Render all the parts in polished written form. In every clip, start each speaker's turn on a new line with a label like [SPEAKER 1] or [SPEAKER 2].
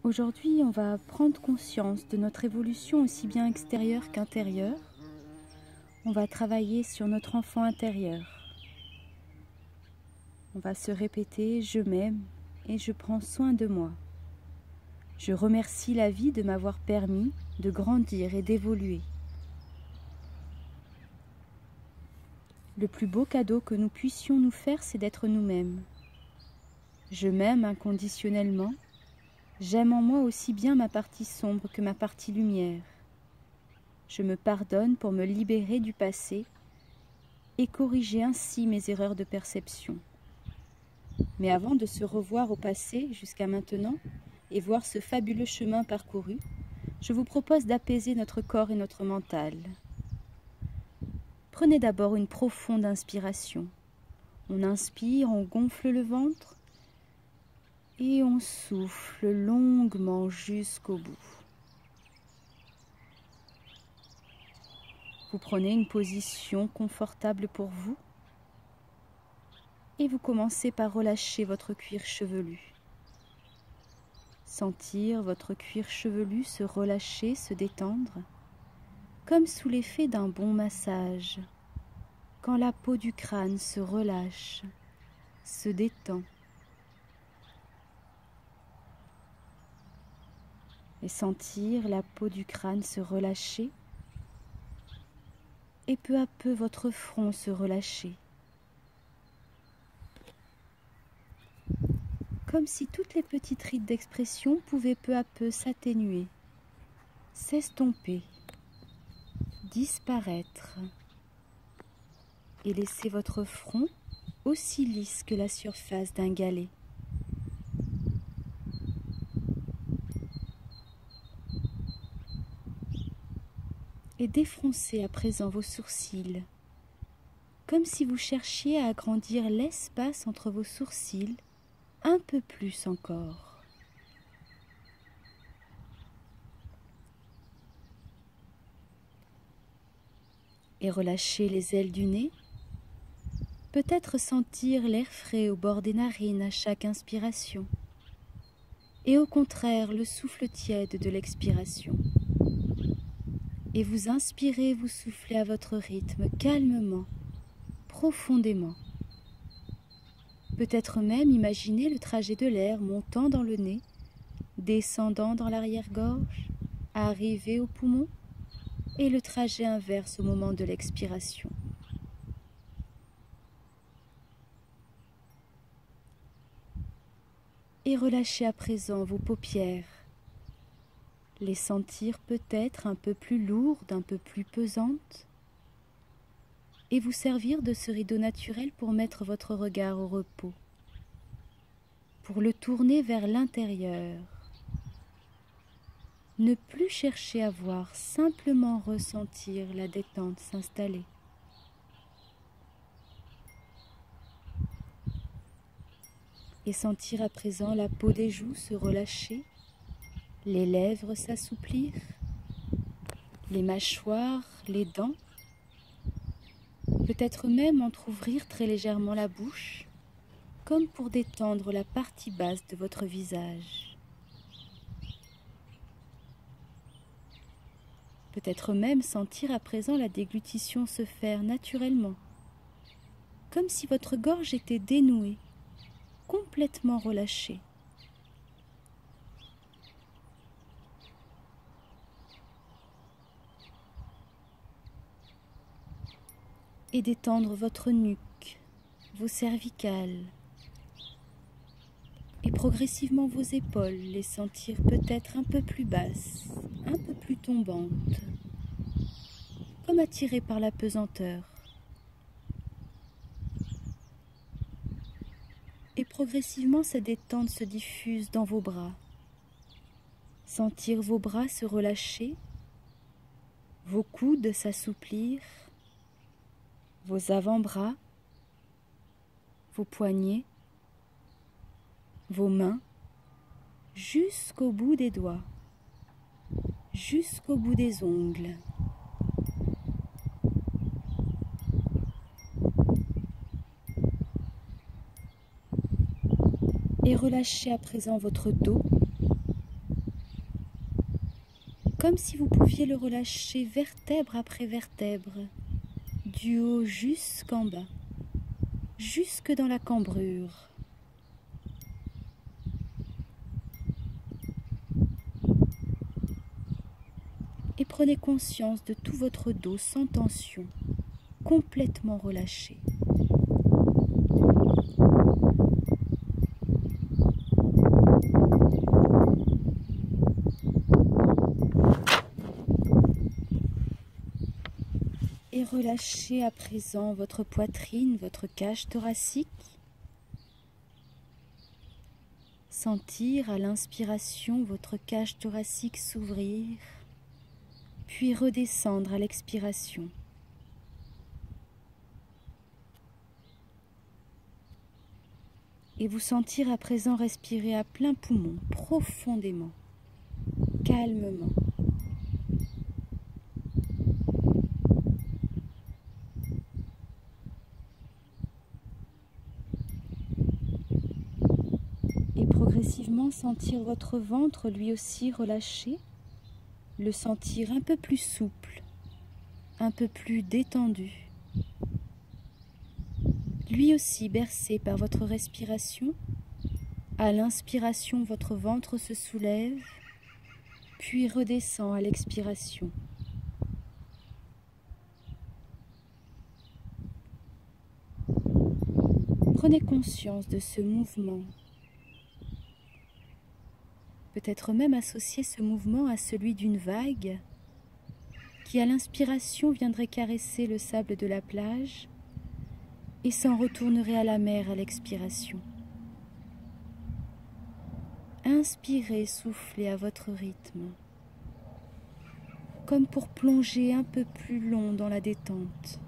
[SPEAKER 1] Aujourd'hui, on va prendre conscience de notre évolution aussi bien extérieure qu'intérieure. On va travailler sur notre enfant intérieur. On va se répéter « Je m'aime et je prends soin de moi ». Je remercie la vie de m'avoir permis de grandir et d'évoluer. Le plus beau cadeau que nous puissions nous faire, c'est d'être nous-mêmes. Je m'aime inconditionnellement. J'aime en moi aussi bien ma partie sombre que ma partie lumière. Je me pardonne pour me libérer du passé et corriger ainsi mes erreurs de perception. Mais avant de se revoir au passé jusqu'à maintenant et voir ce fabuleux chemin parcouru, je vous propose d'apaiser notre corps et notre mental. Prenez d'abord une profonde inspiration. On inspire, on gonfle le ventre et on souffle longuement jusqu'au bout. Vous prenez une position confortable pour vous et vous commencez par relâcher votre cuir chevelu. Sentir votre cuir chevelu se relâcher, se détendre, comme sous l'effet d'un bon massage, quand la peau du crâne se relâche, se détend. Et sentir la peau du crâne se relâcher et peu à peu votre front se relâcher. Comme si toutes les petites rides d'expression pouvaient peu à peu s'atténuer, s'estomper, disparaître et laisser votre front aussi lisse que la surface d'un galet. Et défroncez à présent vos sourcils, comme si vous cherchiez à agrandir l'espace entre vos sourcils un peu plus encore. Et relâchez les ailes du nez, peut-être sentir l'air frais au bord des narines à chaque inspiration, et au contraire le souffle tiède de l'expiration. Et vous inspirez, vous soufflez à votre rythme, calmement, profondément. Peut-être même imaginer le trajet de l'air montant dans le nez, descendant dans l'arrière-gorge, arriver au poumon, et le trajet inverse au moment de l'expiration. Et relâchez à présent vos paupières, les sentir peut-être un peu plus lourdes, un peu plus pesantes, et vous servir de ce rideau naturel pour mettre votre regard au repos, pour le tourner vers l'intérieur. Ne plus chercher à voir, simplement ressentir la détente s'installer. Et sentir à présent la peau des joues se relâcher, les lèvres s'assouplir, les mâchoires, les dents, peut-être même entrouvrir très légèrement la bouche, comme pour détendre la partie basse de votre visage. Peut-être même sentir à présent la déglutition se faire naturellement, comme si votre gorge était dénouée, complètement relâchée. Et détendre votre nuque, vos cervicales, et progressivement vos épaules, les sentir peut-être un peu plus basses, un peu plus tombantes, comme attirées par la pesanteur. Et progressivement cette détente se diffuse dans vos bras. Sentir vos bras se relâcher, vos coudes s'assouplir, vos avant-bras, vos poignets, vos mains, jusqu'au bout des doigts, jusqu'au bout des ongles. Et relâchez à présent votre dos, comme si vous pouviez le relâcher vertèbre après vertèbre, du haut jusqu'en bas, jusque dans la cambrure. Et prenez conscience de tout votre dos sans tension, complètement relâché. Et relâchez à présent votre poitrine, votre cage thoracique. Sentir à l'inspiration votre cage thoracique s'ouvrir, puis redescendre à l'expiration. Et vous sentir à présent respirer à plein poumon, profondément, calmement. Et progressivement sentir votre ventre lui aussi relâché, le sentir un peu plus souple, un peu plus détendu. Lui aussi bercé par votre respiration. À l'inspiration, votre ventre se soulève, puis redescend à l'expiration. Prenez conscience de ce mouvement. Peut-être même associer ce mouvement à celui d'une vague qui, à l'inspiration, viendrait caresser le sable de la plage et s'en retournerait à la mer à l'expiration. Inspirez, soufflez à votre rythme, comme pour plonger un peu plus long dans la détente.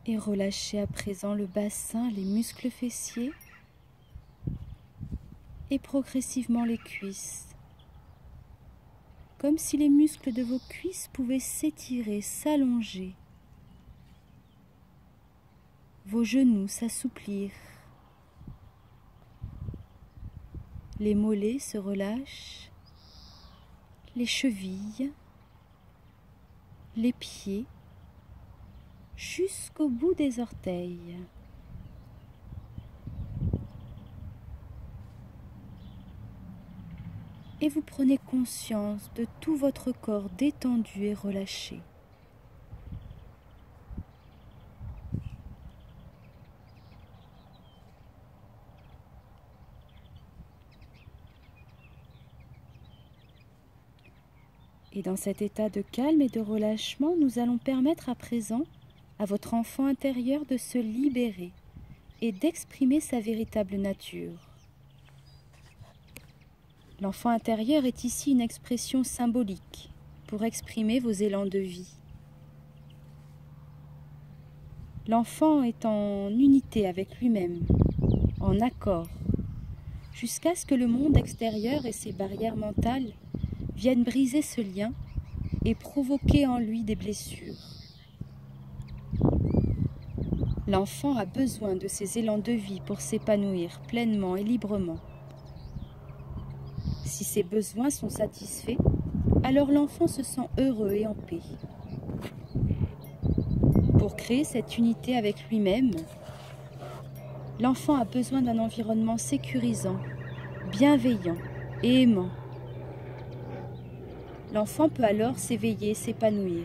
[SPEAKER 1] Et relâchez à présent le bassin, les muscles fessiers et progressivement les cuisses. Comme si les muscles de vos cuisses pouvaient s'étirer, s'allonger. Vos genoux s'assouplir. Les mollets se relâchent, les chevilles, les pieds, jusqu'au bout des orteils. Et vous prenez conscience de tout votre corps détendu et relâché. Et dans cet état de calme et de relâchement, nous allons permettre à présent à votre enfant intérieur de se libérer et d'exprimer sa véritable nature. L'enfant intérieur est ici une expression symbolique pour exprimer vos élans de vie. L'enfant est en unité avec lui-même, en accord, jusqu'à ce que le monde extérieur et ses barrières mentales viennent briser ce lien et provoquer en lui des blessures. L'enfant a besoin de ces élans de vie pour s'épanouir pleinement et librement. Si ses besoins sont satisfaits, alors l'enfant se sent heureux et en paix. Pour créer cette unité avec lui-même, l'enfant a besoin d'un environnement sécurisant, bienveillant et aimant. L'enfant peut alors s'éveiller, s'épanouir.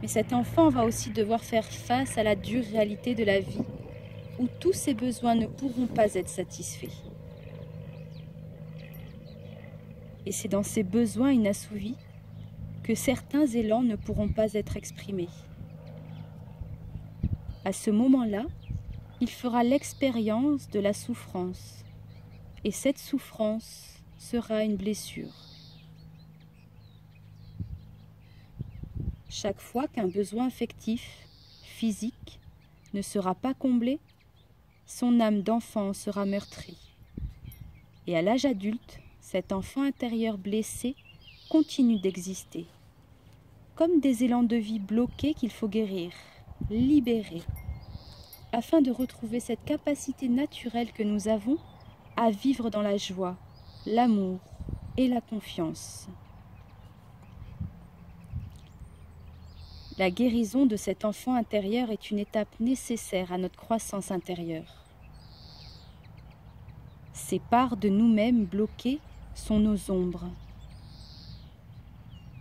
[SPEAKER 1] Mais cet enfant va aussi devoir faire face à la dure réalité de la vie, où tous ses besoins ne pourront pas être satisfaits. Et c'est dans ces besoins inassouvis que certains élans ne pourront pas être exprimés. À ce moment-là, il fera l'expérience de la souffrance, et cette souffrance sera une blessure. Chaque fois qu'un besoin affectif, physique, ne sera pas comblé, son âme d'enfant sera meurtrie. Et à l'âge adulte, cet enfant intérieur blessé continue d'exister, comme des élans de vie bloqués qu'il faut guérir, libérer, afin de retrouver cette capacité naturelle que nous avons à vivre dans la joie, l'amour et la confiance. La guérison de cet enfant intérieur est une étape nécessaire à notre croissance intérieure. Ces parts de nous-mêmes bloquées sont nos ombres.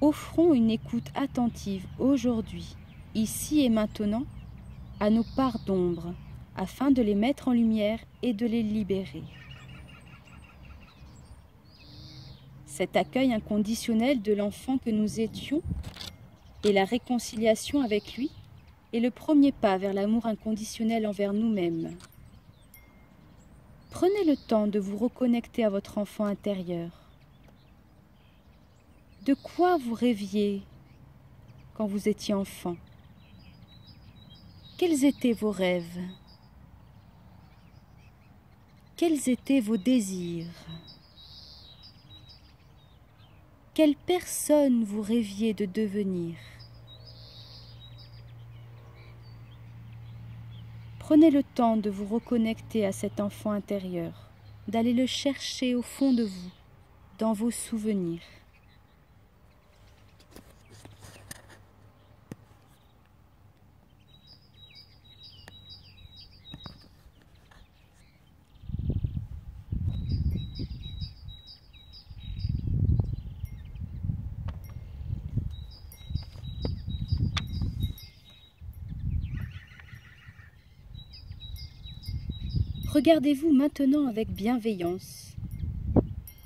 [SPEAKER 1] Offrons une écoute attentive aujourd'hui, ici et maintenant, à nos parts d'ombre, afin de les mettre en lumière et de les libérer. Cet accueil inconditionnel de l'enfant que nous étions et la réconciliation avec lui est le premier pas vers l'amour inconditionnel envers nous-mêmes. Prenez le temps de vous reconnecter à votre enfant intérieur. De quoi vous rêviez quand vous étiez enfant? Quels étaient vos rêves? Quels étaient vos désirs? Quelle personne vous rêviez de devenir? Prenez le temps de vous reconnecter à cet enfant intérieur, d'aller le chercher au fond de vous, dans vos souvenirs. Regardez-vous maintenant avec bienveillance.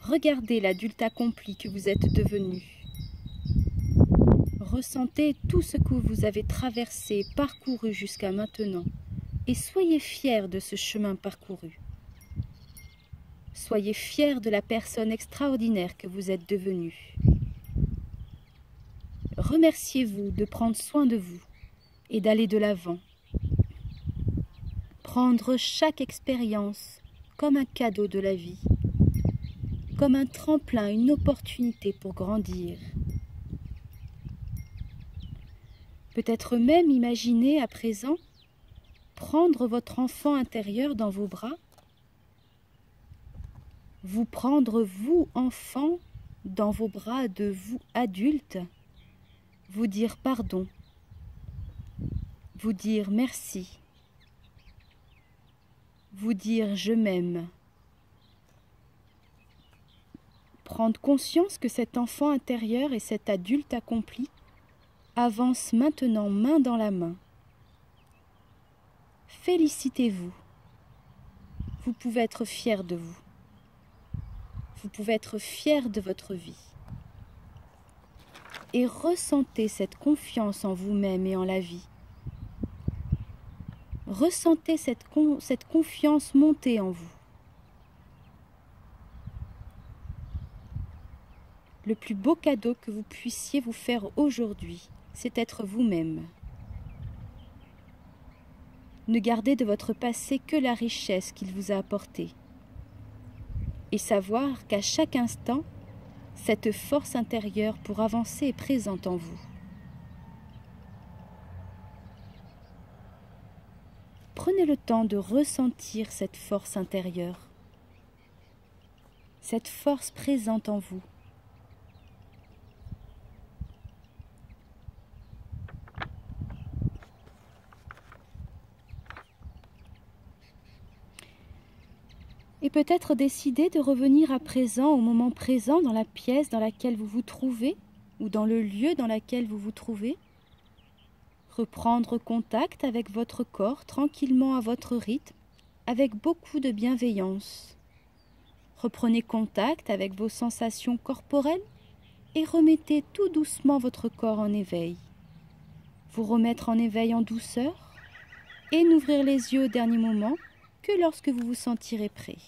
[SPEAKER 1] Regardez l'adulte accompli que vous êtes devenu. Ressentez tout ce que vous avez traversé, parcouru jusqu'à maintenant, et soyez fiers de ce chemin parcouru. Soyez fiers de la personne extraordinaire que vous êtes devenu. Remerciez-vous de prendre soin de vous et d'aller de l'avant. Prendre chaque expérience comme un cadeau de la vie, comme un tremplin, une opportunité pour grandir. Peut-être même imaginer à présent prendre votre enfant intérieur dans vos bras, vous prendre vous, enfant, dans vos bras de vous, adulte, vous dire pardon, vous dire merci, vous dire je m'aime. Prendre conscience que cet enfant intérieur et cet adulte accompli avancent maintenant main dans la main. Félicitez-vous. Vous pouvez être fier de vous. Vous pouvez être fier de votre vie. Et ressentez cette confiance en vous-même et en la vie. Ressentez cette confiance monter en vous. Le plus beau cadeau que vous puissiez vous faire aujourd'hui, c'est être vous-même. Ne gardez de votre passé que la richesse qu'il vous a apportée. Et savoir qu'à chaque instant, cette force intérieure pour avancer est présente en vous. Prenez le temps de ressentir cette force intérieure, cette force présente en vous. Et peut-être décider de revenir à présent, au moment présent, dans la pièce dans laquelle vous vous trouvez, ou dans le lieu dans lequel vous vous trouvez. Reprendre contact avec votre corps tranquillement à votre rythme, avec beaucoup de bienveillance. Reprenez contact avec vos sensations corporelles et remettez tout doucement votre corps en éveil. Vous remettre en éveil en douceur et n'ouvrir les yeux au dernier moment que lorsque vous vous sentirez prêt.